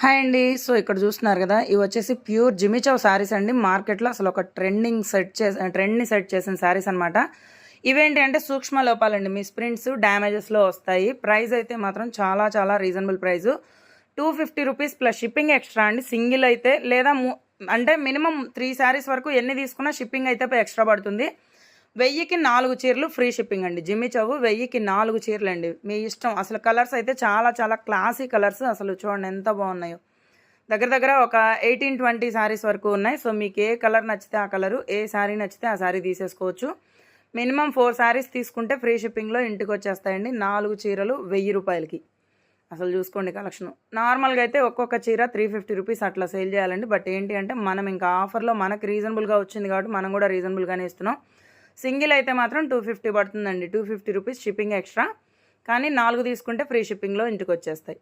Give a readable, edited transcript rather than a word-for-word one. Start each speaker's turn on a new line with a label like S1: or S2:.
S1: Hi అండి. So ఇక్కడ చూస్తున్నారు కదా, ఇవి వచ్చేసి ప్యూర్ జిమిచౌ శారీస్ అండి. మార్కెట్లో అసలు ఒక ట్రెండ్ని సెట్ చేసిన శారీస్ అనమాట. ఇవేంటి అంటే సూక్ష్మ లోపాలండి, మిస్ ప్రింట్స్ డ్యామేజెస్లో వస్తాయి. ప్రైస్ అయితే మాత్రం చాలా చాలా reasonable price, 250 rupees plus shipping extra అండి. సింగిల్ అయితే లేదా అంటే మినిమం 3 శారీస్ వరకు ఎన్ని తీసుకున్నా షిప్పింగ్ అయితే ఎక్స్ట్రా పడుతుంది. 1000కి 4 చీరలు ఫ్రీ షిప్పింగ్ అండి. జిమిచౌ 1000కి 4 చీరలు అండి, మీ ఇష్టం. అసలు కలర్స్ అయితే చాలా చాలా క్లాసీ కలర్స్, అసలు చూడండి ఎంత బాగున్నాయో. దగ్గర దగ్గర ఒక 18-20 శారీస్ వరకు ఉన్నాయి. సో మీకు ఏ కలర్ నచ్చితే ఆ కలరు, ఏ శారీ నచ్చితే ఆ శారీ తీసేసుకోవచ్చు. మినిమం 4 శారీస్ తీసుకుంటే ఫ్రీ షిప్పింగ్లో ఇంటికి వచ్చేస్తాయండి. 4 చీరలు 1000 రూపాయలకి. అసలు చూసుకోండి కలెక్షన్. నార్మల్గా అయితే ఒక్కొక్క చీర 350 రూపీస్ అట్లా సేల్ చేయాలండి. బట్ ఏంటి అంటే మనం ఇంకా ఆఫర్లో మనకి రీజనబుల్గా వచ్చింది కాబట్టి మనం కూడా రీజనబుల్గానే ఇస్తున్నాం. సింగిల్ అయితే మాత్రం 250 పడుతుందండి, 250 రూపీస్ షిప్పింగ్ ఎక్స్ట్రా. కానీ 4 తీసుకుంటే ఫ్రీ షిప్పింగ్లో ఇంటికి వచ్చేస్తాయి.